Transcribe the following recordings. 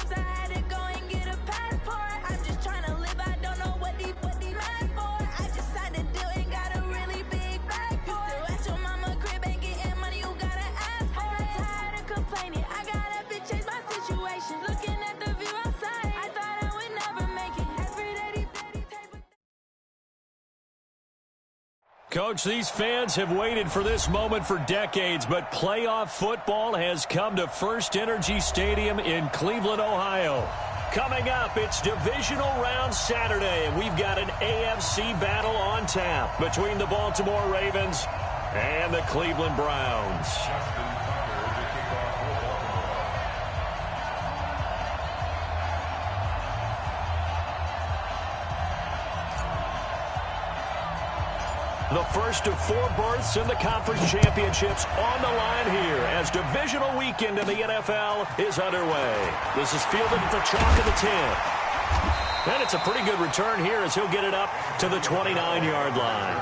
trips, I had to go and get a passport. I'm just trying to live, I don't know what these mad for. I just signed a deal and got a really big bag for it. At your mama crib ain't getting money, you gotta ask for it. I'm tired of complaining, I gotta change my situation. Looking at the view outside, I thought I would never make it. Every day, Coach, these fans have waited for this moment for decades, but playoff football has come to First Energy Stadium in Cleveland, Ohio. Coming up, it's divisional round Saturday, and we've got an AFC battle on tap between the Baltimore Ravens and the Cleveland Browns. The first of 4 berths in the conference championships on the line here as divisional weekend in the NFL is underway. This is fielded at the chalk of the 10. And it's a pretty good return here as he'll get it up to the 29-yard line.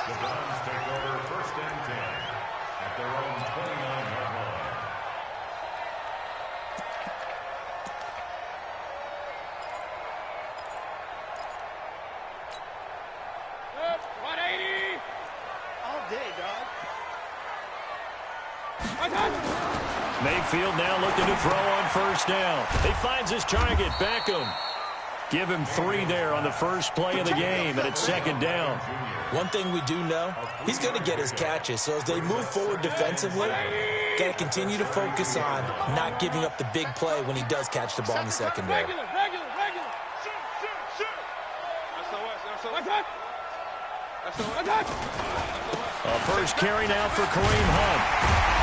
The Browns take over 1st and 10 at their own 29-yard line. Mayfield now looking to throw on 1st down. He finds his target, Beckham. Give him 3 there on the first play of the game, and it's 2nd down. One thing we do know, he's going to get his catches. So as they move forward defensively, got to continue to focus on not giving up the big play when he does catch the ball in the secondary. Regular. A first carry now for Kareem Hunt.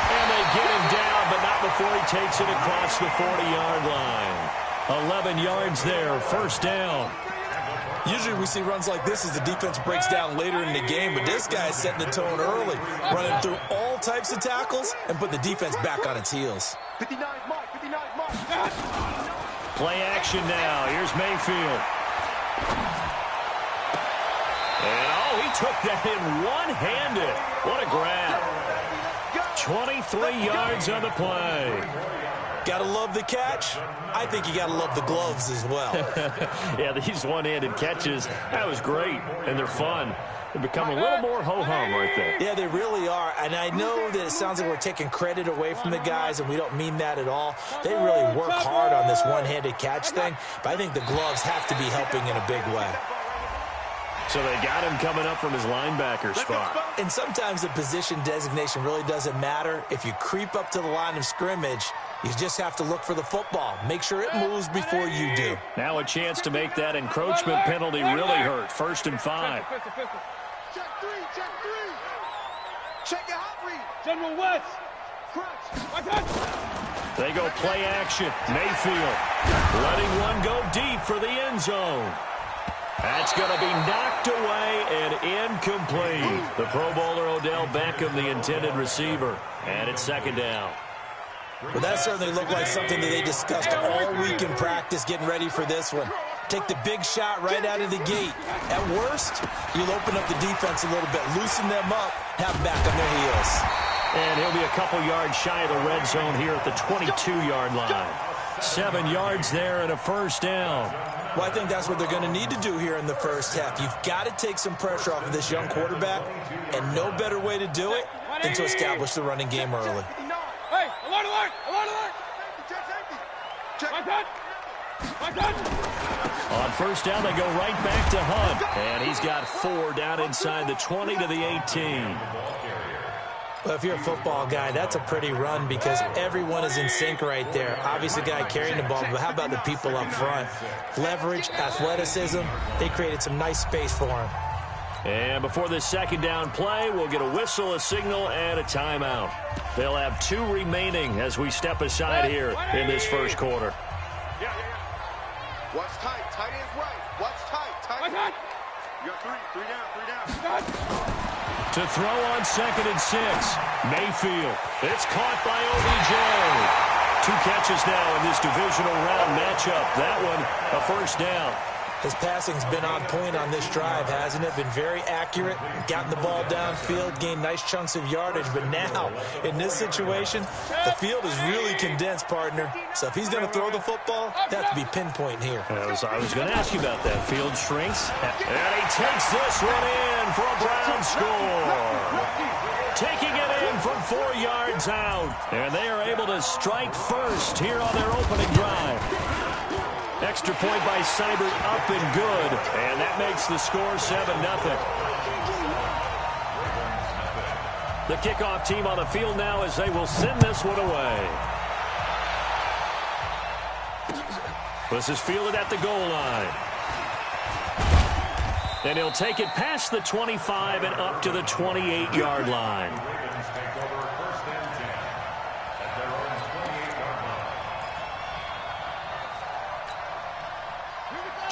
And they get him down, but not before he takes it across the 40-yard line. 11 yards there, 1st down. Usually we see runs like this as the defense breaks down later in the game, but this guy is setting the tone early, running through all types of tackles and put the defense back on its heels. 59 mark. Play action now. Here's Mayfield. And, he took that in one-handed. What a grab. 23 yards on the play. Gotta love the catch. I think you gotta love the gloves as well. Yeah, these one-handed catches, that was great, and they're fun. They become a little more ho-hum right there. Yeah, they really are, and I know that it sounds like we're taking credit away from the guys, and we don't mean that at all. They really work hard on this one-handed catch thing, but I think the gloves have to be helping in a big way. So they got him coming up from his linebacker spot. And sometimes the position designation really doesn't matter. If you creep up to the line of scrimmage, you just have to look for the football. Make sure it moves before you do. Now a chance to make that encroachment penalty really hurt. 1st and 5. Check 3. Check your hot read. General West. They go play action. Mayfield letting one go deep for the end zone. That's going to be knocked away and incomplete. The Pro Bowler Odell Beckham, the intended receiver. And it's 2nd down. Well, that certainly looked like something that they discussed all week in practice getting ready for this one. Take the big shot right out of the gate. At worst, you'll open up the defense a little bit, loosen them up, have them back on their heels. And he'll be a couple yards shy of the red zone here at the 22-yard line. 7 yards there and a 1st down. Well, I think that's what they're going to need to do here in the first half. You've got to take some pressure off of this young quarterback, and no better way to do it than to establish the running game early. Hey, alert! On 1st down, they go right back to Hunt. And he's got 4 down inside the 20 to the 18. Well, if you're a football guy, that's a pretty run because everyone is in sync right there. Obviously, the guy carrying the ball, but how about the people up front? Leverage, athleticism, they created some nice space for him. And before this 2nd down play, we'll get a whistle, a signal, and a timeout. They'll have 2 remaining as we step aside here in this first quarter. Watch tight. Tight ends right. Watch tight. Tight. You got 3 down. To throw on 2nd and 6. Mayfield. It's caught by OBJ. 2 catches now in this divisional round matchup. That one, a 1st down. His passing's been on point on this drive, hasn't it? Been very accurate, gotten the ball downfield, gained nice chunks of yardage. But now, in this situation, the field is really condensed, partner. So if he's going to throw the football, they have to be pinpoint here. I was going to ask you about that. Field shrinks, and he takes this one in for a Brown score. Taking it in from 4 yards out. And they are able to strike first here on their opening drive. Extra point by Seibert, up and good. And that makes the score 7-0. The kickoff team on the field now as they will send this one away. This is fielded at the goal line. And he'll take it past the 25 and up to the 28-yard line.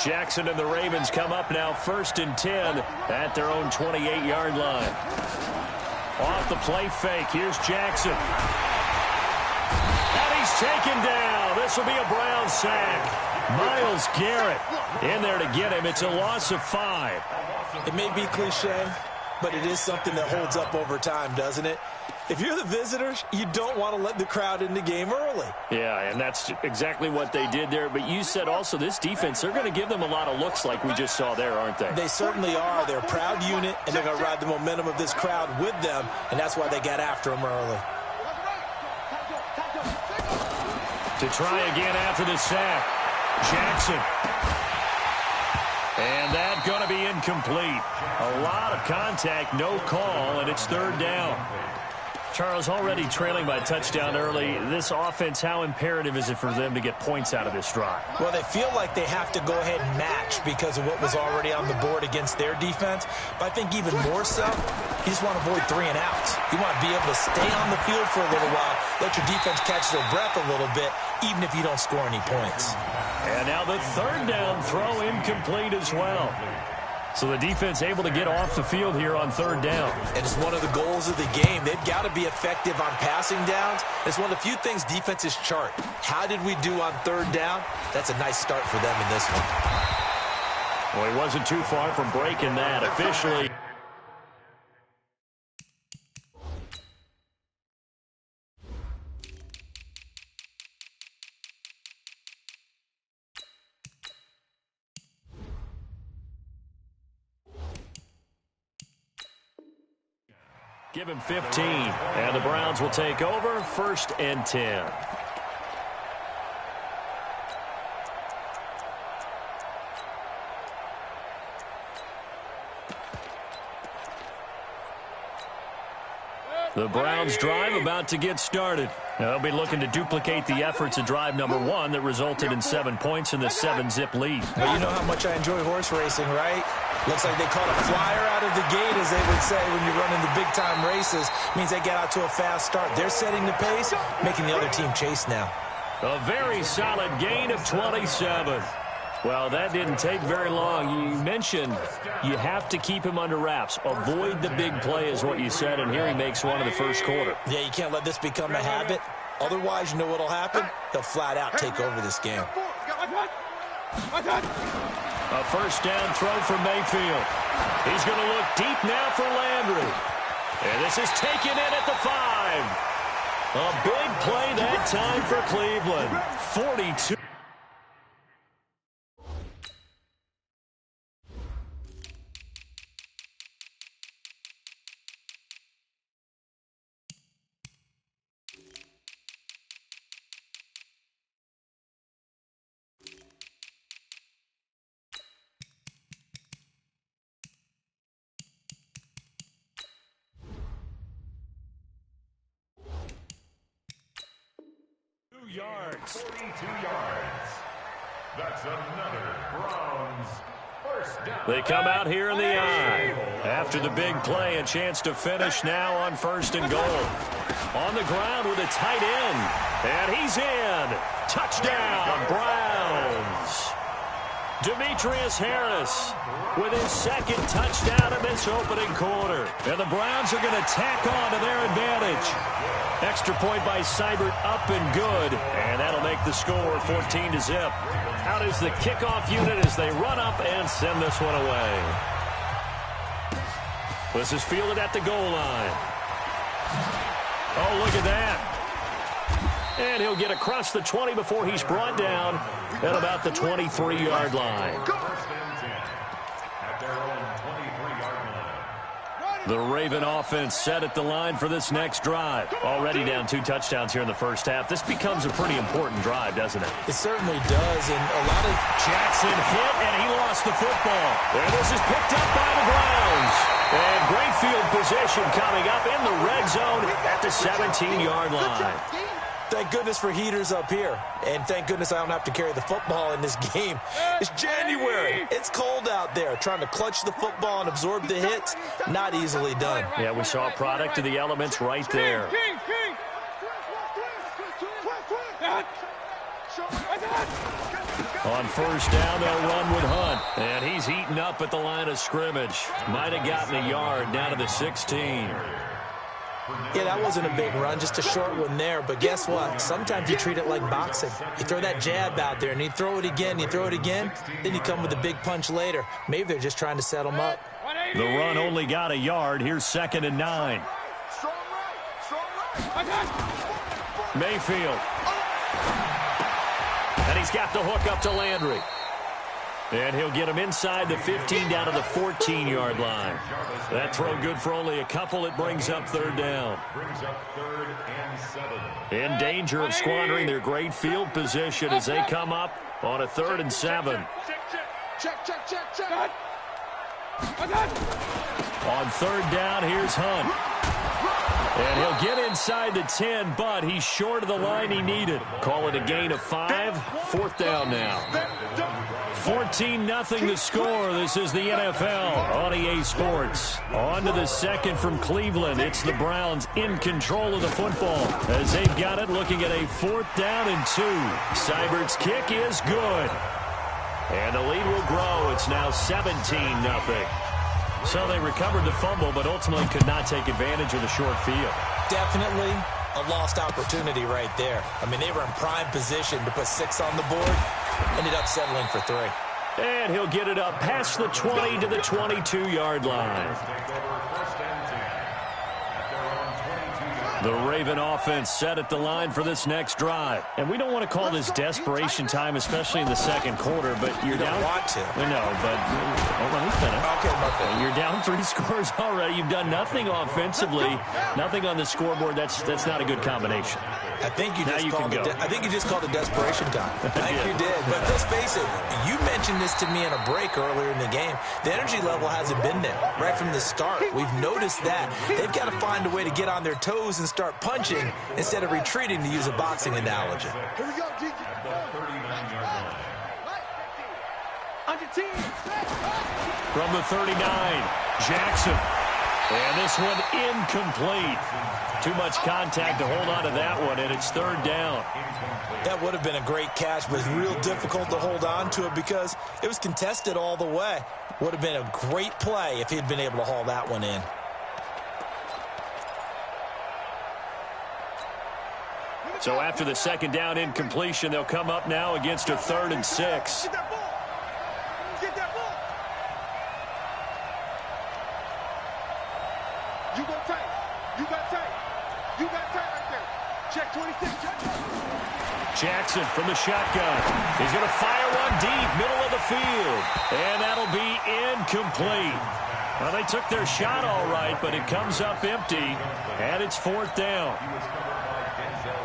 Jackson and the Ravens come up now 1st and 10 at their own 28-yard line. Off the play fake, here's Jackson. And he's taken down. This will be a Brown sack. Myles Garrett in there to get him. It's a loss of 5. It may be cliche, but it is something that holds up over time, doesn't it? If you're the visitors, you don't want to let the crowd in the game early. Yeah, and that's exactly what they did there. But you said also this defense, they're going to give them a lot of looks like we just saw there, aren't they? They certainly are. They're a proud unit, and they're going to ride the momentum of this crowd with them, and that's why they got after them early. To try again after the sack, Jackson. And that's going to be incomplete. A lot of contact, no call, and it's 3rd down. Charles, already trailing by a touchdown early. This offense, how imperative is it for them to get points out of this drive? Well, they feel like they have to go ahead and match because of what was already on the board against their defense. But I think even more so, you just want to avoid 3 and outs. You want to be able to stay on the field for a little while, let your defense catch their breath a little bit, even if you don't score any points. And now the 3rd down throw incomplete as well. So the defense able to get off the field here on 3rd down. And it's one of the goals of the game. They've got to be effective on passing downs. It's one of the few things defenses chart. How did we do on 3rd down? That's a nice start for them in this one. Well, he wasn't too far from breaking that officially. Give him 15, and the Browns will take over 1st and 10. The Browns drive about to get started. Now, they'll be looking to duplicate the efforts of drive number 1 that resulted in 7 points in the 7-zip lead. Well, you know how much I enjoy horse racing, right? Looks like they caught a flyer out of the gate, as they would say when you're running the big-time races. Means they get out to a fast start. They're setting the pace, making the other team chase now. A very solid gain of 27. Well, that didn't take very long. You mentioned you have to keep him under wraps. Avoid the big play is what you said, and here he makes one in the 1st quarter. Yeah, you can't let this become a habit. Otherwise, you know what will happen? They'll flat out take over this game. A 1st down throw for Mayfield. He's going to look deep now for Landry. And this is taken in at the 5. A big play that time for Cleveland. 42. Yards. 42 yards. That's another Browns 1st down. They come out here in the eye. After the big play, a chance to finish now on 1st and goal. On the ground with a tight end. And he's in. Touchdown, Browns. Demetrius Harris with his second touchdown in this opening quarter. And the Browns are going to tack on to their advantage. Extra point by Seibert, up and good. And that'll make the score 14-0. Out is the kickoff unit as they run up and send this one away. This is fielded at the goal line. Oh, look at that. And he'll get across the 20 before he's brought down at about the 23-yard line. The Raven offense set at the line for this next drive. Already down 2 touchdowns here in the first half. This becomes a pretty important drive, doesn't it? It certainly does, and a lot of... Jackson hit, and he lost the football. And this is picked up by the Browns. And great field position coming up in the red zone at the 17-yard line. Thank goodness for heaters up here. And thank goodness I don't have to carry the football in this game. It's January. It's cold out there. Trying to clutch the football and absorb the hits, not easily done. Yeah, we saw a product of the elements right there. On first down, they'll run with Hunt. And he's eaten up at the line of scrimmage. Might have gotten a yard down to the 16. Yeah, that wasn't a big run, just a short one there. But guess what? Sometimes you treat it like boxing. You throw that jab out there, and you throw it again, then you come with a big punch later. Maybe they're just trying to set them up. The run only got a yard. Here's 2nd and 9. Mayfield. And he's got the hook up to Landry. And he'll get him inside the 15 down to the 14-yard line. That throw good for only a couple. It brings up 3rd down. In danger of squandering their great field position as they come up on a 3rd and 7. On 3rd down, here's Hunt. And he'll get inside the 10, but he's short of the line he needed. Call it a gain of 5. 4th down now. 14-0 the score. This is the NFL on EA Sports. On to the second from Cleveland. It's the Browns in control of the football as they've got it looking at a 4th down and 2. Seibert's kick is good. And the lead will grow. It's now 17-0. So they recovered the fumble, but ultimately could not take advantage of the short field. Definitely a lost opportunity right there. I mean, they were in prime position to put 6 on the board. Ended up settling for 3. And he'll get it up past the 20 to the 22-yard line. The Raven offense set at the line for this next drive. And we don't want to call this desperation time, especially in the second quarter, but you're down. You don't want to. No, but let me finish. Okay. You're down 3 scores already. You've done nothing offensively, nothing on the scoreboard. That's not a good combination. I think you just called it desperation time. I think you did. But let's face it, you mentioned this to me in a break earlier in the game. The energy level hasn't been there right from the start. We've noticed that. They've got to find a way to get on their toes and start punching instead of retreating, to use a boxing analogy. Here we go, Gigi. From the 39, Jackson. And this one incomplete. Too much contact to hold on to that one, and it's 3rd down. That would have been a great catch, but it's real difficult to hold on to it because it was contested all the way. Would have been a great play if he'd been able to haul that one in. So after the 2nd down incompletion, they'll come up now against a 3rd and 6. Get that ball. Get that ball. You go tight. You got tight. You got tight right there. Check 26. Check. Jackson from the shotgun. He's going to fire one deep, middle of the field. And that'll be incomplete. Well, they took their shot all right, but it comes up empty, and it's 4th down.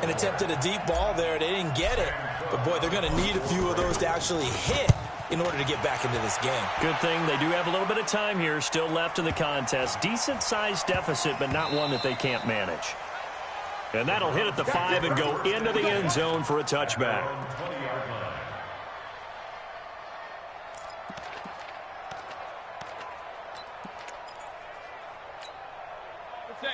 And attempted a deep ball there. They didn't get it. But, boy, they're going to need a few of those to actually hit in order to get back into this game. Good thing they do have a little bit of time here still left in the contest. Decent-sized deficit, but not one that they can't manage. And that'll hit at the 5 and go into the end zone for a touchback.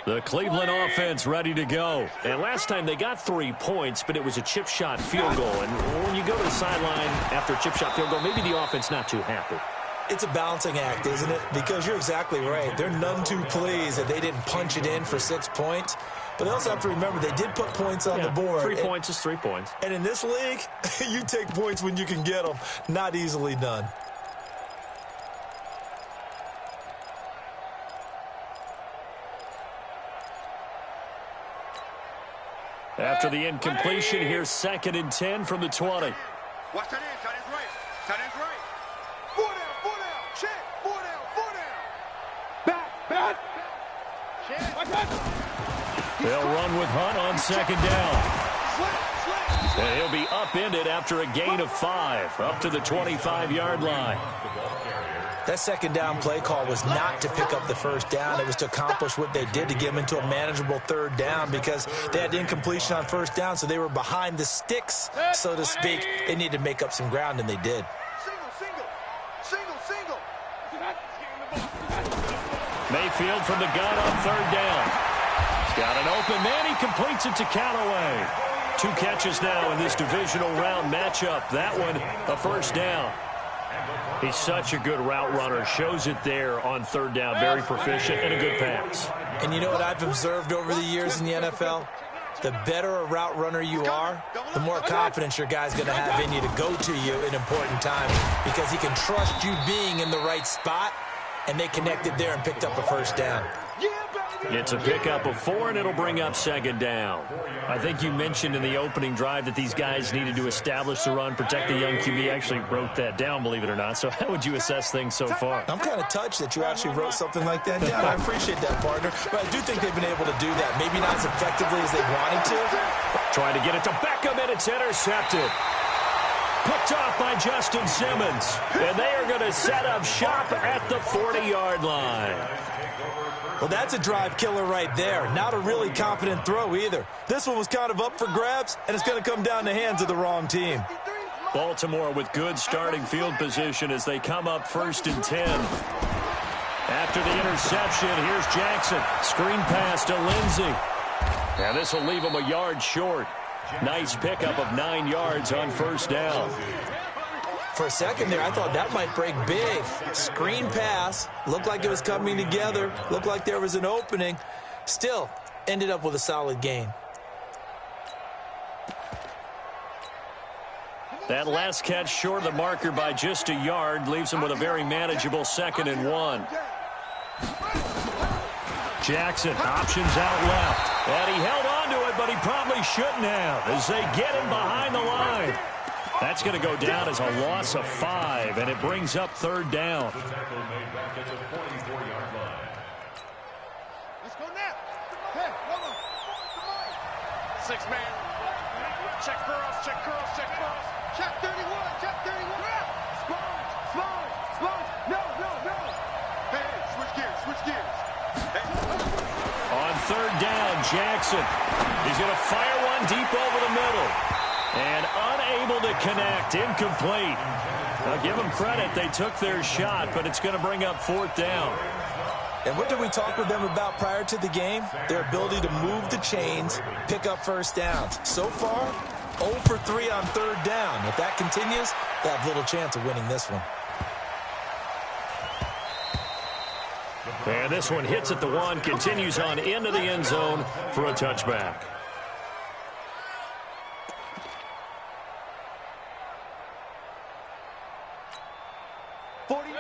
The Cleveland offense ready to go. And last time they got 3 points, but it was a chip shot field goal. And when you go to the sideline after a chip shot field goal, maybe the offense not too happy. It's a balancing act, isn't it? Because you're exactly right. They're none too pleased that they didn't punch it in for 6 points. But they also have to remember they did put points on the board. 3 points is 3 points. And in this league, you take points when you can get them. Not easily done. After the incompletion, here's 2nd and 10 from the 20. Watch that in. Tight end's right. Tight end's right. 4 down, 4 down. Check. 4 down, 4 down. Back. Check. Watch that. They'll run with Hunt on 2nd down. Slant. And he'll be upended after a gain of 5, up to the 25-yard line. That 2nd down play call was not to pick up the 1st down. It was to accomplish what they did to get them into a manageable 3rd down because they had incompletion on 1st down, so they were behind the sticks, so to speak. They needed to make up some ground, and they did. Single. Mayfield from the gun on 3rd down. He's got an open man. He completes it to Callaway. 2 catches now in this divisional round matchup. That one, a 1st down. He's such a good route runner. Shows it there on 3rd down. Very proficient and a good pass. And you know what I've observed over the years in the NFL? The better a route runner you are, the more confidence your guy's going to have in you to go to you in important times because he can trust you being in the right spot, and they connected there and picked up a 1st down. It's a pickup of 4, and it'll bring up 2nd down. I think you mentioned in the opening drive that these guys needed to establish the run, protect the young QB. Actually wrote that down, believe it or not. So how would you assess things so far? I'm kind of touched that you actually wrote something like that down. I appreciate that, partner. But I do think they've been able to do that. Maybe not as effectively as they wanted to. Trying to get it to Beckham, and it's intercepted. Picked off by Justin Simmons. And they are going to set up shop at the 40-yard line. Well, that's a drive killer right there. Not a really confident throw either. This one was kind of up for grabs, and it's going to come down the hands of the wrong team. Baltimore with good starting field position as they come up 1st and 10. After the interception, here's Jackson. Screen pass to Lindsey. And this will leave him a yard short. Nice pickup of 9 yards on 1st down. For a second there, I thought that might break big. Screen pass. Looked like it was coming together. Looked like there was an opening. Still, ended up with a solid gain. That last catch short of the marker by just a yard leaves him with a very manageable 2nd and 1. Jackson options out left. And he held on to it, but he probably shouldn't have as they get him behind the line. That's going to go down as a loss of 5, and it brings up 3rd down. Let's go now. Hey, come on. 6-man. Check curls. Check 31. No. Hey, switch gears. Hey. On 3rd down, Jackson. He's going to fire one deep over the middle. And unable to connect, incomplete. I'll give them credit. They took their shot, but it's going to bring up 4th down. And what did we talk with them about prior to the game? Their ability to move the chains, pick up 1st downs. So far, 0 for 3 on 3rd down. If that continues, they have little chance of winning this one. And this one hits at the 1, continues on into the end zone for a touchback.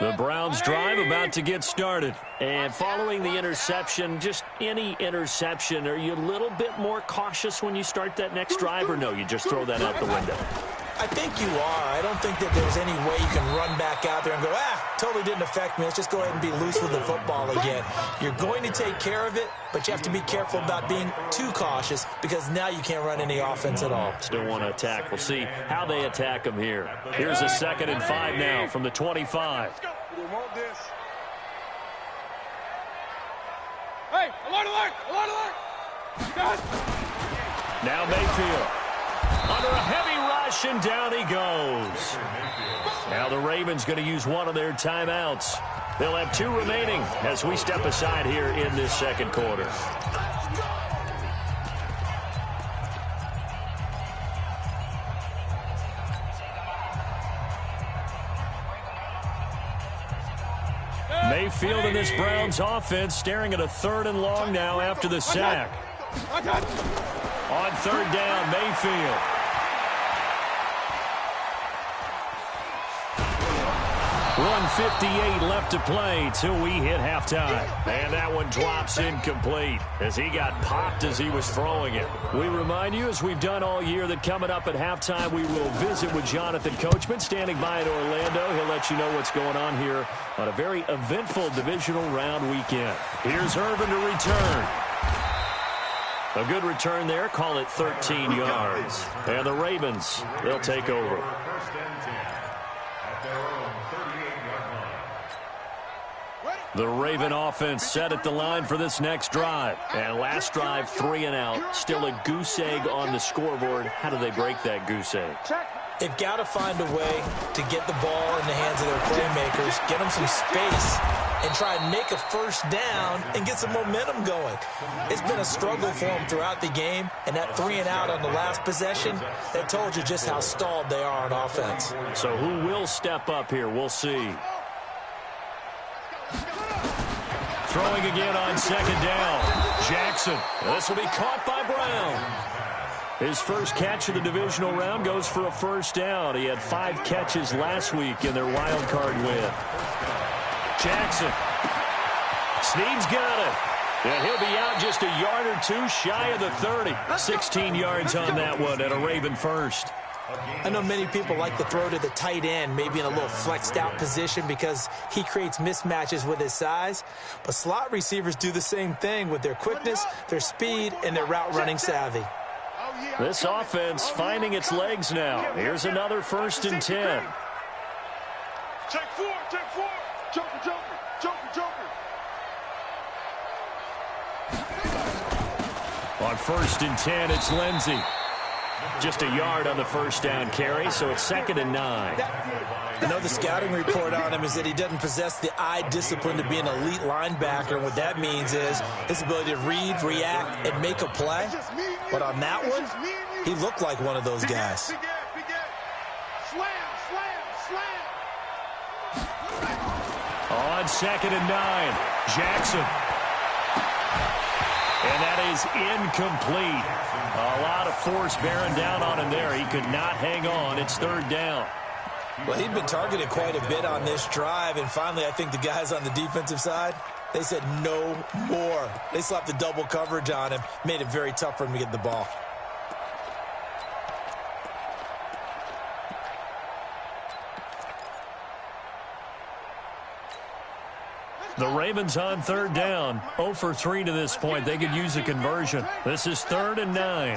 The Browns drive about to get started. And following the interception, just any interception, are you a little bit more cautious when you start that next drive, or no, you just throw that out the window? I think you are. I don't think that there's any way you can run back out there and go, totally didn't affect me. Let's just go ahead and be loose with the football again. You're going to take care of it, but you have to be careful about being too cautious because now you can't run any offense at all. Still want to attack. We'll see how they attack them here. Here's a 2nd and 5 now from the 25. Hey, alert! Now Mayfield. Under a heavy rush, and down he goes. Now the Ravens going to use one of their timeouts. They'll have 2 remaining as we step aside here in this 2nd quarter. Mayfield and this Browns offense staring at a 3rd and long now after the sack. On 3rd down, Mayfield. 1:58 left to play till we hit halftime. And that one drops incomplete as he got popped as he was throwing it. We remind you, as we've done all year, that coming up at halftime, we will visit with Jonathan Coachman standing by in Orlando. He'll let you know what's going on here on a very eventful divisional round weekend. Here's Irvin to return. A good return there. Call it 13 yards. And the Ravens, they'll take over. First and 10 at their own 38-yard line. The Raven offense set at the line for this next drive. And last drive, 3 and out. Still a goose egg on the scoreboard. How do they break that goose egg? They've got to find a way to get the ball in the hands of their playmakers, get them some space, and try and make a first down and get some momentum going. It's been a struggle for them throughout the game, and that 3 and out on the last possession, that told you just how stalled they are on offense. So who will step up here? We'll see. Throwing again on 2nd down. Jackson. This will be caught by Brown. His first catch of the divisional round goes for a first down. He had 5 catches last week in their wild card win. Jackson. Snead's got it. And he'll be out just a yard or 2 shy of the 30. 16 yards on that one and a Raven first. I know many people like to throw to the tight end, maybe in a little flexed out position because he creates mismatches with his size. But slot receivers do the same thing with their quickness, their speed, and their route running savvy. This offense finding its legs now. Here's another 1st and 10. Check 4, check 4. Joker, joker, joker, joker. On 1st and 10, it's Lindsey. Just a yard on the first down carry, so it's 2nd and 9. I know the scouting report on him is that he doesn't possess the eye discipline to be an elite linebacker. And what that means is his ability to read, react, and make a play. But on that one, he looked like one of those guys. Slam, slam, slam. On 2nd and 9, Jackson. And that is incomplete. A lot of force bearing down on him there. He could not hang on. It's 3rd down. Well, he'd been targeted quite a bit on this drive, and finally I think the guys on the defensive side, they said no more. They slapped the double coverage on him, made it very tough for him to get the ball. The Ravens on 3rd down. 0 for 3 to this point. They could use a conversion. This is 3rd and 9.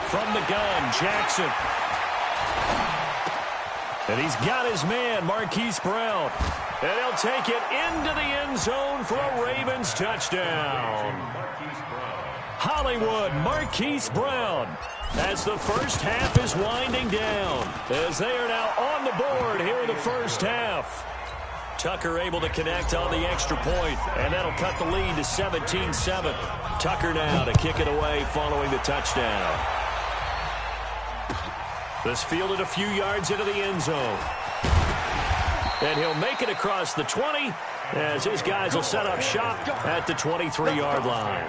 From the gun, Jackson. And he's got his man, Marquise Brown. And he'll take it into the end zone for a Ravens touchdown. Hollywood, Marquise Brown, as the first half is winding down, as they are now on the board here in the first half. Tucker able to connect on the extra point, and that'll cut the lead to 17-7. Tucker now to kick it away following the touchdown. This fielded a few yards into the end zone. And he'll make it across the 20 as his guys will set up shop at the 23-yard line.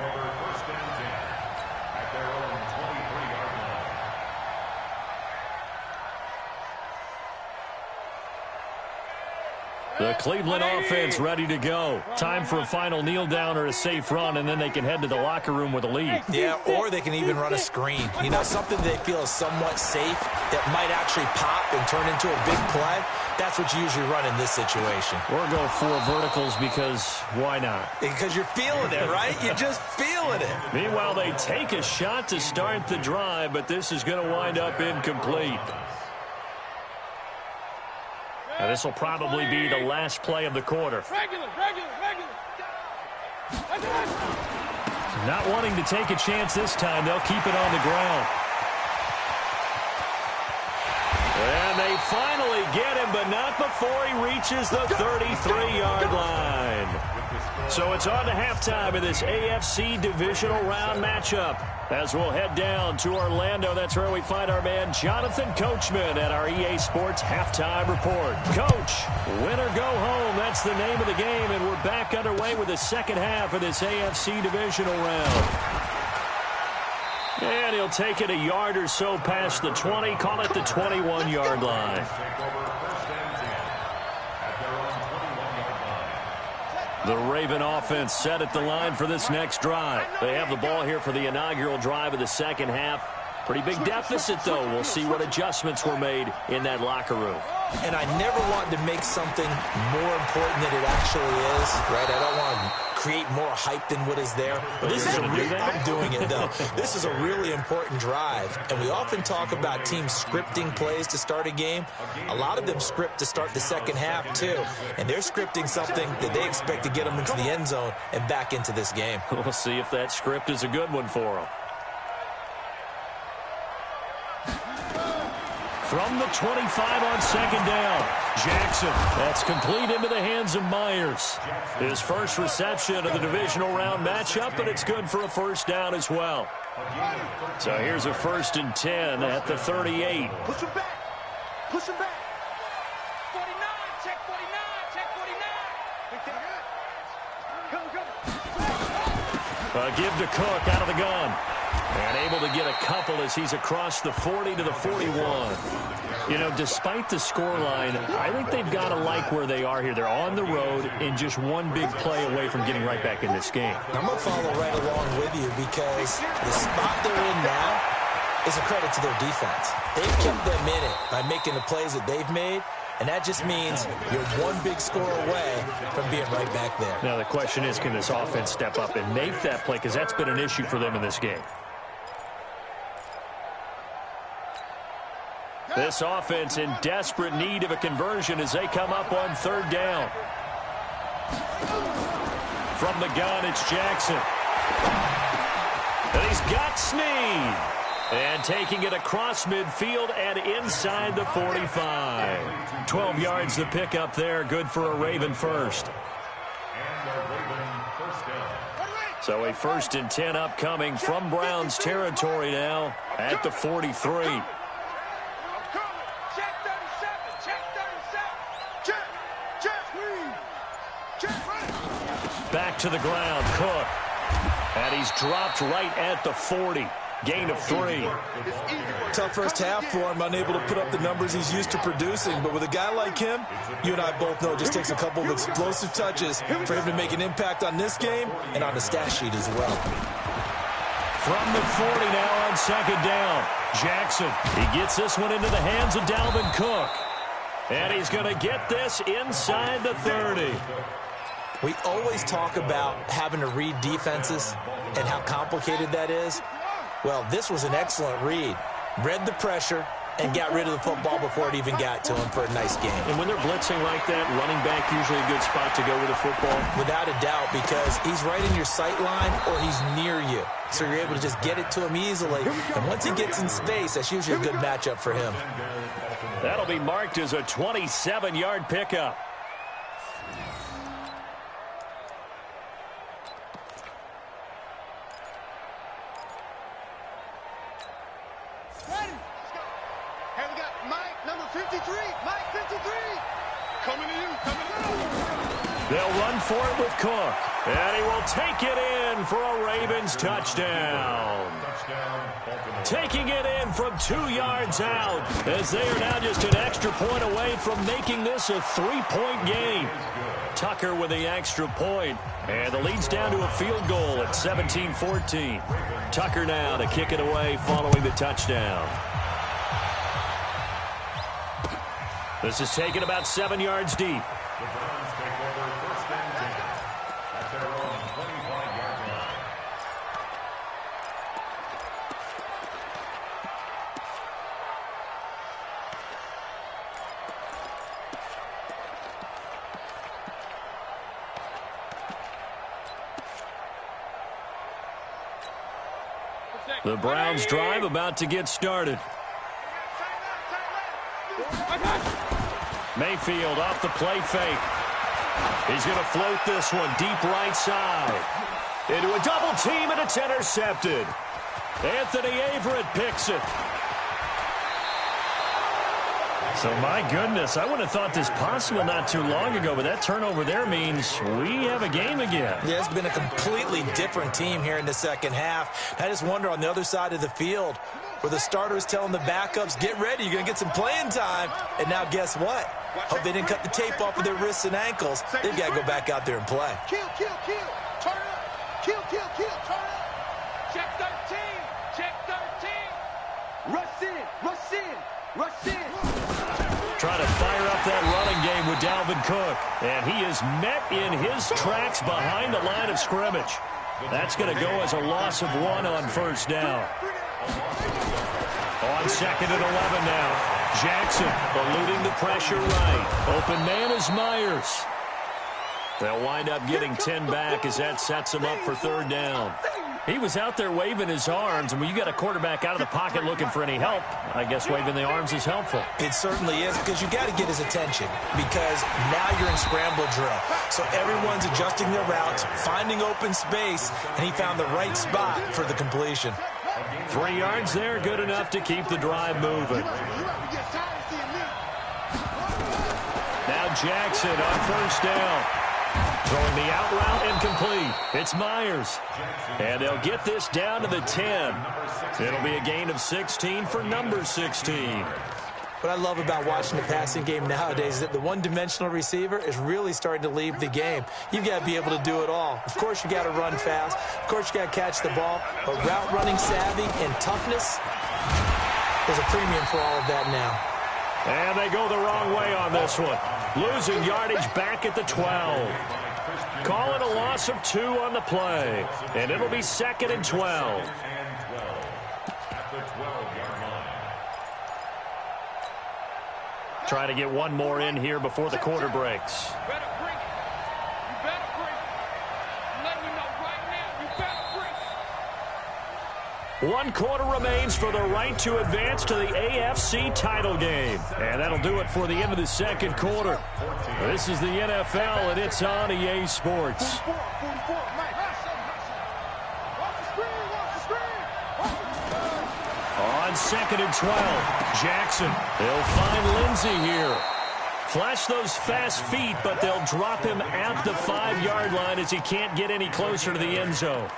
The Cleveland offense ready to go. Time for a final kneel down or a safe run, and then they can head to the locker room with a lead. Yeah, or they can even run a screen. You know, something they feel is somewhat safe that might actually pop and turn into a big play. That's what you usually run in this situation. Or go 4 verticals because why not? Because you're feeling it, right? You're just feeling it. Meanwhile, they take a shot to start the drive, but this is going to wind up incomplete. Now, this will probably be the last play of the quarter. Regular. Not wanting to take a chance this time, they'll keep it on the ground. And they finally get him, but not before he reaches the 33-yard line. So it's on to halftime in this AFC divisional round matchup. As we'll head down to Orlando, that's where we find our man Jonathan Coachman at our EA Sports Halftime Report. Coach, win or go home, that's the name of the game, and we're back underway with the second half of this AFC divisional round. And he'll take it a yard or so past the 20, call it the 21-yard line. The Raven offense set at the line for this next drive. They have the ball here for the inaugural drive of the second half. Pretty big deficit, though. We'll see what adjustments were made in that locker room. And I never want to make something more important than it actually is, right? I don't want to create more hype than what is there. But this is I'm doing it, though. This is a really important drive. And we often talk about teams scripting plays to start a game. A lot of them script to start the second half, too. And they're scripting something that they expect to get them into the end zone and back into this game. We'll see if that script is a good one for them. From the 25 on second down, Jackson. That's complete into the hands of Myers. His first reception of the divisional round matchup, but it's good for a first down as well. So here's a 1st and 10 at the 38. Push him back. Push him back. 49. Check 49. Check 49. Go. Give to Cook out of the gun. And able to get a couple as he's across the 40 to the 41. You know, despite the scoreline, I think they've got to like where they are here. They're on the road and just one big play away from getting right back in this game. I'm going to follow right along with you because the spot they're in now is a credit to their defense. They've kept them in it by making the plays that they've made. And that just means you're one big score away from being right back there. Now the question is, can this offense step up and make that play? Because that's been an issue for them in this game. This offense in desperate need of a conversion as they come up on third down. From the gun, it's Jackson. And he's got Snead. And taking it across midfield and inside the 45. 12 yards the pickup there. Good for a Raven first. So a 1st and 10 upcoming from Browns territory now at the 43. Back to the ground, Cook. And he's dropped right at the 40. Gain of 3. Tough first half for him, unable to put up the numbers he's used to producing. But with a guy like him, you and I both know it just takes a couple of explosive touches for him to make an impact on this game and on the stat sheet as well. From the 40 now on second down. Jackson, he gets this one into the hands of Dalvin Cook. And he's going to get this inside the 30. We always talk about having to read defenses and how complicated that is. Well, this was an excellent read. Read the pressure and got rid of the football before it even got to him for a nice game. And when they're blitzing like that, running back usually a good spot to go with the football? Without a doubt, because he's right in your sight line or he's near you. So you're able to just get it to him easily. And once he gets in space, that's usually a good matchup for him. That'll be marked as a 27-yard pickup. They'll run for it with Cook. And he will take it in for a Ravens touchdown. Taking it in from 2 yards out as they are now just an extra point away from making this a 3-point game. Tucker with the extra point. And the lead's down to a field goal at 17-14. Tucker now to kick it away following the touchdown. This is taken about 7 yards deep. The Browns take over 1st and 10 at their own 25-yard line. The Browns drive about to get started. Mayfield off the play fake. He's going to float this one deep right side. Into a double team, and it's intercepted. Anthony Averett picks it. So, my goodness, I wouldn't have thought this possible not too long ago, but that turnover there means we have a game again. Yeah, it's been a completely different team here in the second half. I just wonder on the other side of the field where the starters telling the backups, get ready, you're going to get some playing time. And now guess what? Hope they didn't cut the tape off of their wrists and ankles. They've got to go back out there and play. Kill, kill, kill. Turn up. Kill, kill, kill. Turn up. Check 13. Check 13. Rush in. Rush in. Rush in. Trying to fire up that running game with Dalvin Cook. And he is met in his tracks behind the line of scrimmage. That's going to go as a loss of 1 on first down. On second and 11 now. Jackson eluding the pressure right. Open man is Myers. They'll wind up getting 10 back as that sets him up for third down. He was out there waving his arms, and when you got a quarterback out of the pocket looking for any help, I guess waving the arms is helpful. It certainly is, because you got to get his attention, because now you're in scramble drill. So everyone's adjusting their routes, finding open space, and he found the right spot for the completion. 3 yards there, good enough to keep the drive moving. Now Jackson on first down. Throwing the out route incomplete. It's Myers. And they'll get this down to the 10. It'll be a gain of 16 for number 16. What I love about watching the passing game nowadays is that the one-dimensional receiver is really starting to leave the game. You've got to be able to do it all. Of course, you got to run fast. Of course, you got to catch the ball. But route running savvy and toughness, there's a premium for all of that now. And they go the wrong way on this one. Losing yardage back at the 12. Call it a loss of 2 on the play. And it'll be second and 12. Trying to get one more in here before the quarter breaks. Better bring it. You better bring it. Let me know right now. You better bring it. 1 quarter remains for the right to advance to the AFC title game. And that'll do it for the end of the second quarter. This is the NFL, and it's on EA Sports. 44, Mike. Watch the screen. Watch the screen. On second and 12, Jackson. They'll find Lindsey here. Flash those fast feet, but they'll drop him at the 5-yard line as he can't get any closer to the end zone.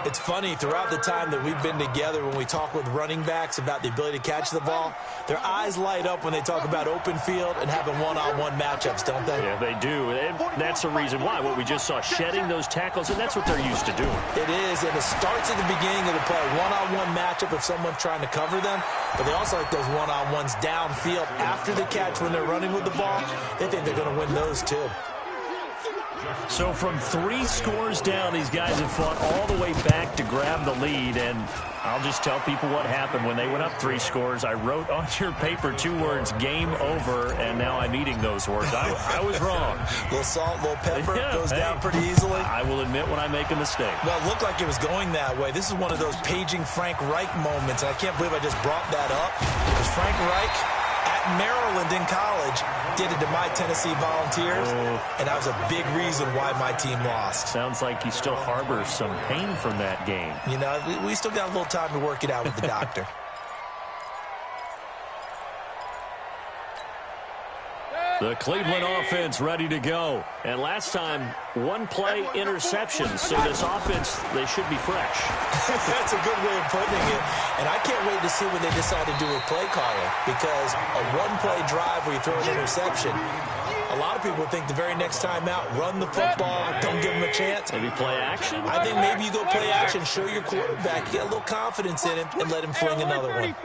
It's funny, throughout the time that we've been together, when we talk with running backs about the ability to catch the ball, their eyes light up when they talk about open field and having one-on-one matchups, don't they? Yeah, they do. And that's the reason why. What we just saw, shedding those tackles, and that's what they're used to doing. It is, and it starts at the beginning of the play. One-on-one matchup if someone's trying to cover them, but they also like those one-on-ones downfield after the catch when they're running with the ball. They think they're going to win those, too. So from 3 scores down, these guys have fought all the way back to grab the lead, and I'll just tell people what happened. When they went up 3 scores, I wrote on your paper 2 words, game over, and now I'm eating those words. I was wrong. A little salt, a little pepper, goes down pretty easily. I will admit when I make a mistake. Well, it looked like it was going that way. This is one of those paging Frank Reich moments, and I can't believe I just brought that up. Because Frank Reich at Maryland in college did it to my Tennessee Volunteers, and that was a big reason why my team lost. Sounds like he still harbors some pain from that game. You know, we still got a little time to work it out with the doctor. The Cleveland offense ready to go. And last time, 1-play interception. So this offense, they should be fresh. That's a good way of putting it. And I can't wait to see when they decide to do a play caller. Because a 1-play drive where you throw an interception, a lot of people think the very next time out, run the football, don't give them a chance. Maybe play action? I think maybe you go play action, show your quarterback, get a little confidence in him, and let him fling another one.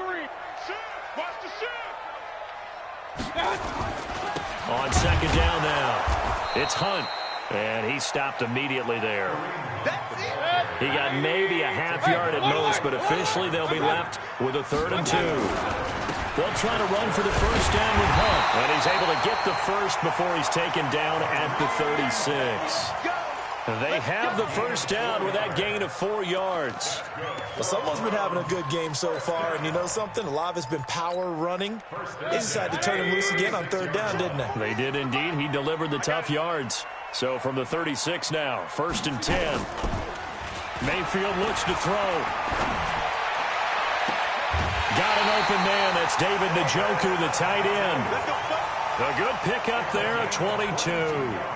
On second down now, it's Hunt, and he stopped immediately there. He got maybe a half-yard at most, but officially they'll be left with a 3rd and 2. They'll try to run for the first down with Hunt, and he's able to get the first before he's taken down at the 36. They have the first down with that gain of 4 yards. Well, someone's been having a good game so far, and you know something? A lot of it's been power running. They decided to turn him loose again on 3rd down, didn't they? They did indeed. He delivered the tough yards. So from the 36 now, 1st and 10. Mayfield looks to throw. Got an open man. That's David Njoku, the tight end. A good pickup there at 22.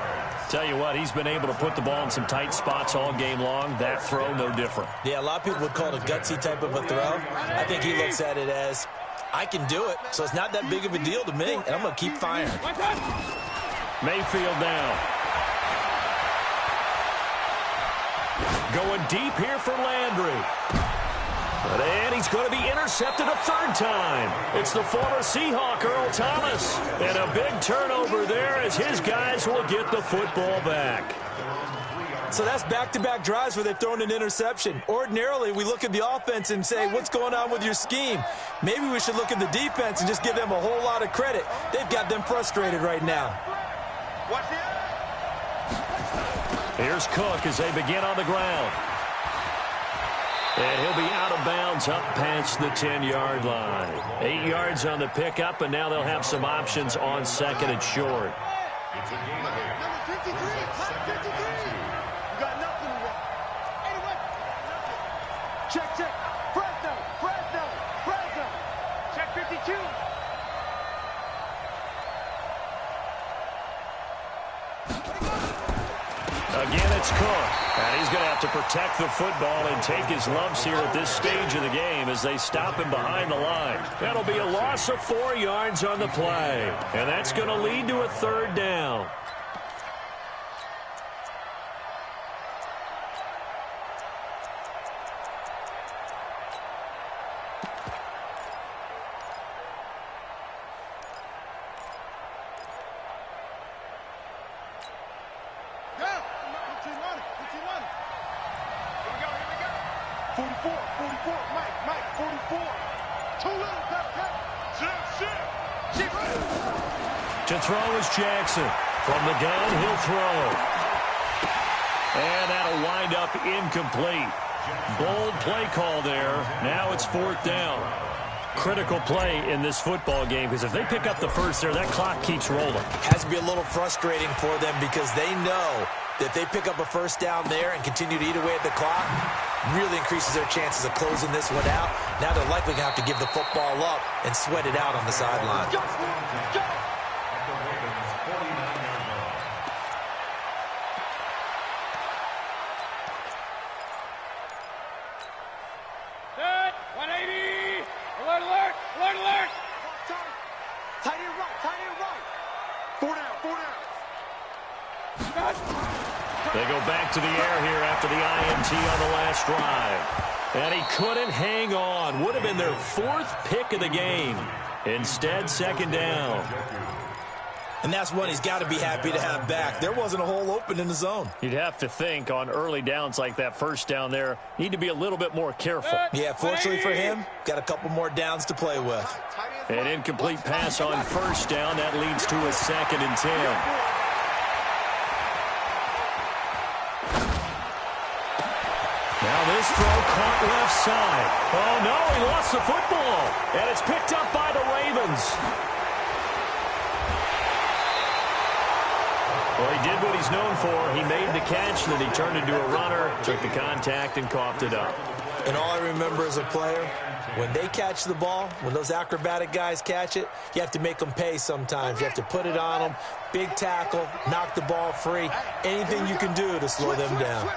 Tell you what, he's been able to put the ball in some tight spots all game long. That throw, no different. Yeah, a lot of people would call it a gutsy type of a throw. I think he looks at it as, I can do it, so it's not that big of a deal to me, and I'm going to keep firing. Mayfield now. Going deep here for Landry. And he's going to be intercepted a 3rd time. It's the former Seahawk, Earl Thomas. And a big turnover there as his guys will get the football back. So that's back-to-back drives where they've thrown an interception. Ordinarily, we look at the offense and say, what's going on with your scheme? Maybe we should look at the defense and just give them a whole lot of credit. They've got them frustrated right now. Here's Cook as they begin on the ground. And he'll be out of bounds up past the 10-yard line. 8 yards on the pickup, and now they'll have some options on 2nd and short. It's a game of 8. Number 53, hot 53. You got nothing to run. Anyway, check. Fresno. Check 52. Again, it's Cook. And he's going to have to protect the football and take his lumps here at this stage of the game as they stop him behind the line. That'll be a loss of 4 yards on the play. And that's going to lead to a 3rd down. To throw is Jackson. From the gun, he'll throw. And that'll wind up incomplete. Bold play call there. Now it's 4th down. Critical play in this football game because if they pick up the first there, that clock keeps rolling. Has to be a little frustrating for them because they know that if they pick up a first down there and continue to eat away at the clock, really increases their chances of closing this one out. Now they're likely going to have to give the football up and sweat it out on the sideline. They go back to the air here after the INT on the last drive. And he couldn't hang on. Would have been their 4th pick of the game. Instead, 2nd down. And that's one he's got to be happy to have back. There wasn't a hole open in the zone. You'd have to think on early downs like that first down there, need to be a little bit more careful. Yeah, fortunately for him, got a couple more downs to play with. An incomplete pass on 1st down. That leads to a 2nd and 10. Now this throw caught left side. Oh, no, he lost the football. And it's picked up by the Ravens. Well, he did what he's known for. He made the catch, then he turned into a runner, took the contact, and coughed it up. And all I remember as a player, when they catch the ball, when those acrobatic guys catch it, you have to make them pay sometimes. You have to put it on them, big tackle, knock the ball free, anything you can do to slow them down.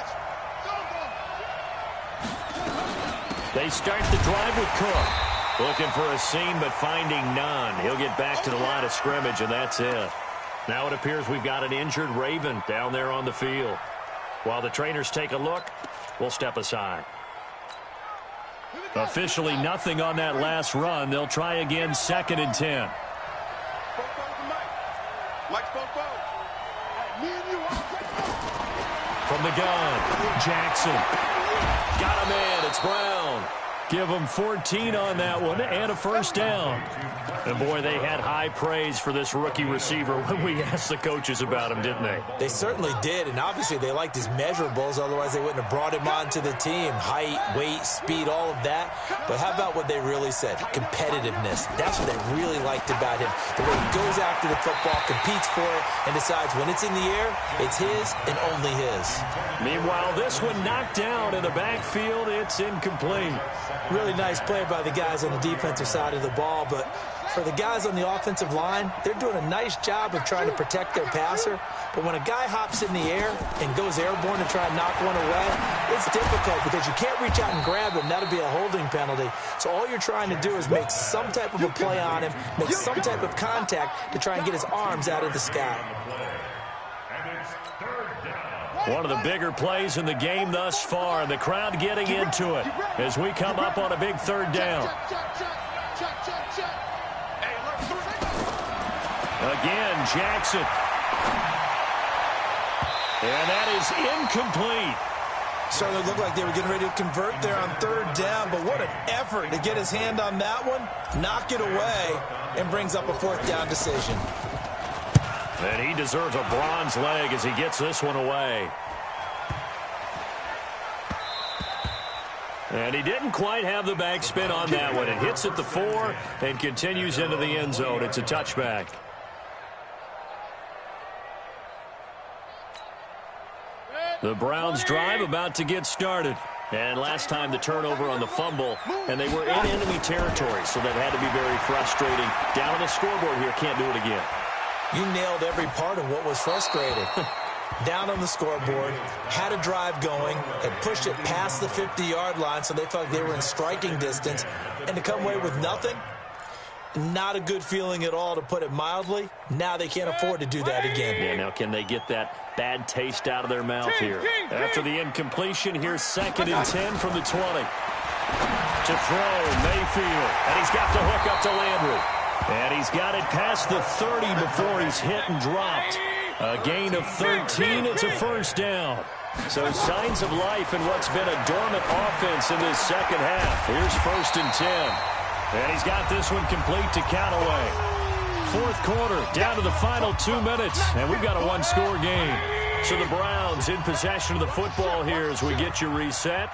They start the drive with Cook. Looking for a seam, but finding none. He'll get back to the line of scrimmage, and that's it. Now it appears we've got an injured Raven down there on the field. While the trainers take a look, we'll step aside. Officially nothing on that last run. They'll try again, 2nd and 10. From the gun, Jackson. Got a man, it's Brown. Give them 14 on that one and a first down. And, boy, they had high praise for this rookie receiver when we asked the coaches about him, didn't they? They certainly did, and obviously they liked his measurables. Otherwise, they wouldn't have brought him onto the team. Height, weight, speed, all of that. But how about what they really said? Competitiveness. That's what they really liked about him. The way he goes after the football, competes for it, and decides when it's in the air, it's his and only his. Meanwhile, this one knocked down in the backfield. It's incomplete. Really nice play by the guys on the defensive side of the ball, but for the guys on the offensive line, they're doing a nice job of trying to protect their passer. But when a guy hops in the air and goes airborne to try and knock one away, it's difficult because you can't reach out and grab him. That'll be a holding penalty. So all you're trying to do is make some type of a play on him, make some type of contact to try and get his arms out of the sky. One of the bigger plays in the game thus far, and the crowd getting into it as we come up on a big third down. Again, Jackson. And that is incomplete. Certainly looked like they were getting ready to convert there on third down, but what an effort to get his hand on that one, knock it away, and brings up a fourth down decision. And he deserves a bronze leg as he gets this one away. And he didn't quite have the backspin on that one. It hits at the 4 and continues into the end zone. It's a touchback. The Browns drive about to get started. And last time the turnover on the fumble, and they were in enemy territory, so that had to be very frustrating. Down on the scoreboard here, can't do it again. You nailed every part of what was frustrating. Down on the scoreboard, had a drive going, had pushed it past the 50-yard line, so they felt like they were in striking distance, and to come away with nothing, not a good feeling at all, to put it mildly. Now they can't afford to do that again. Yeah, now can they get that bad taste out of their mouth here? After the incompletion, here's 2nd and 10 from the 20. To throw, Mayfield, and he's got the hook up to Landry. And he's got it past the 30 before he's hit and dropped. A gain of 13, it's a first down. So signs of life in what's been a dormant offense in this second half. Here's 1st and 10. And he's got this one complete to Callaway. 4th quarter, down to the final 2 minutes, and we've got a one-score game. So the Browns in possession of the football here as we get you reset.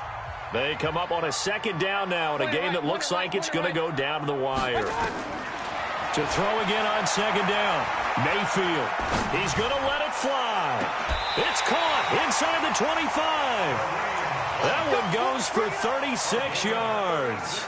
They come up on a 2nd down now in a game that looks like it's going to go down to the wire. To throw again on 2nd down. Mayfield. He's going to let it fly. It's caught inside the 25. That one goes for 36 yards.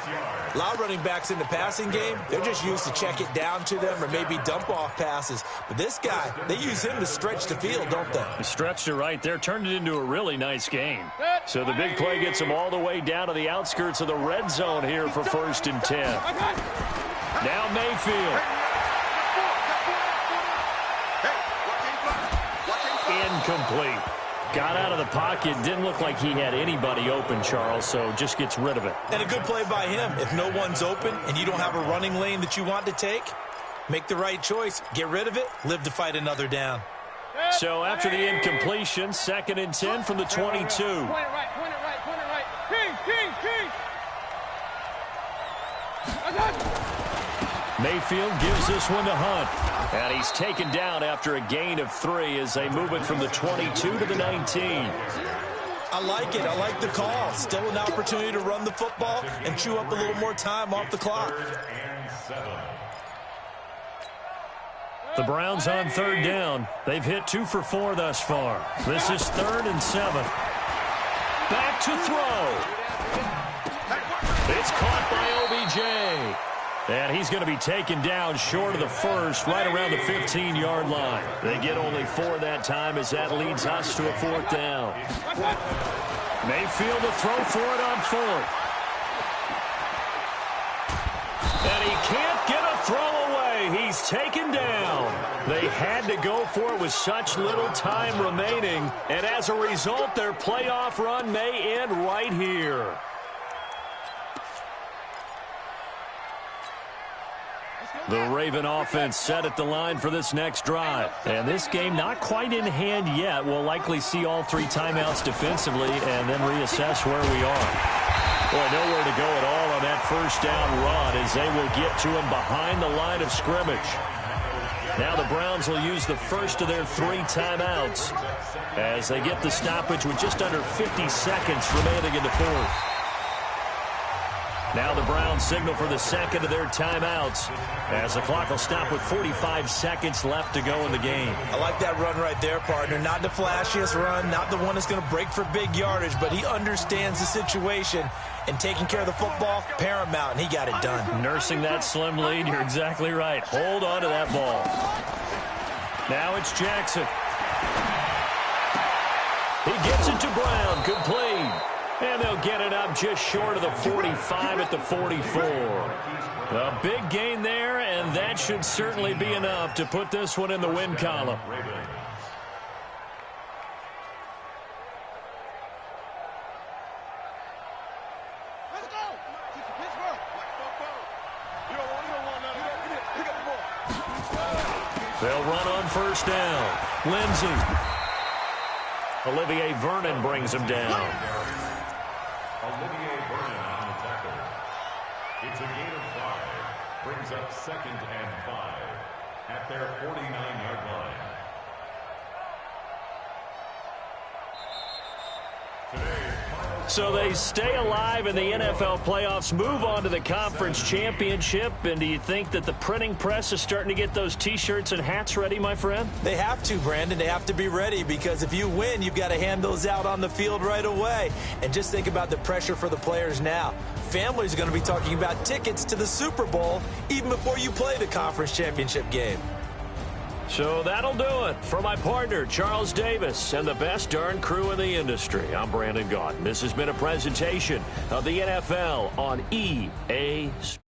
A lot of running backs in the passing game, they're just used to check it down to them or maybe dump-off passes. But this guy, they use him to stretch the field, don't they? He stretched it right there, turned it into a really nice game. So the big play gets him all the way down to the outskirts of the red zone here for 1st and 10. Now Mayfield. Incomplete. Got out of the pocket. Didn't look like he had anybody open, Charles, so just gets rid of it. And a good play by him. If no one's open and you don't have a running lane that you want to take, make the right choice. Get rid of it. Live to fight another down. So after the incompletion, 2nd and 10 from the 22. Point it right. King. Mayfield gives this one to Hunt. And he's taken down after a gain of 3 as they move it from the 22 to the 19. I like it. I like the call. Still an opportunity to run the football and chew up a little more time off the clock. The Browns on 3rd down. They've hit 2 for 4 thus far. This is 3rd and 7. Back to throw. It's caught by OBJ. And he's going to be taken down short of the first, right around the 15-yard line. They get only 4 that time as that leads us to a 4th down. Mayfield to throw for it on 4th. And he can't get a throw away. He's taken down. They had to go for it with such little time remaining. And as a result, their playoff run may end right here. The Raven offense set at the line for this next drive. And this game not quite in hand yet. We'll likely see all 3 timeouts defensively and then reassess where we are. Boy, nowhere to go at all on that first down run as they will get to him behind the line of scrimmage. Now the Browns will use the first of their 3 timeouts as they get the stoppage with just under 50 seconds remaining in the fourth. Now the Browns signal for the second of their timeouts as the clock will stop with 45 seconds left to go in the game. I like that run right there, partner. Not the flashiest run, not the one that's going to break for big yardage, but he understands the situation, and taking care of the football, paramount, and he got it done. Nursing that slim lead, you're exactly right. Hold on to that ball. Now it's Jackson. He gets it to Brown, complete. And they'll get it up just short of the 45 at the 44. A big gain there, and that should certainly be enough to put this one in the win column. They'll run on first down. Lindsey. Olivier Vernon brings him down. Olivier Vernon on the tackle. It's a gain of 5. Brings up 2nd and 5 at their 49-yard line. So they stay alive in the NFL playoffs, move on to the conference championship. And do you think that the printing press is starting to get those T-shirts and hats ready, my friend? They have to, Brandon. They have to be ready because if you win, you've got to hand those out on the field right away. And just think about the pressure for the players now. Families are going to be talking about tickets to the Super Bowl even before you play the conference championship game. So that'll do it. For my partner, Charles Davis, and the best darn crew in the industry, I'm Brandon Gaudin. This has been a presentation of the NFL on EA Sports.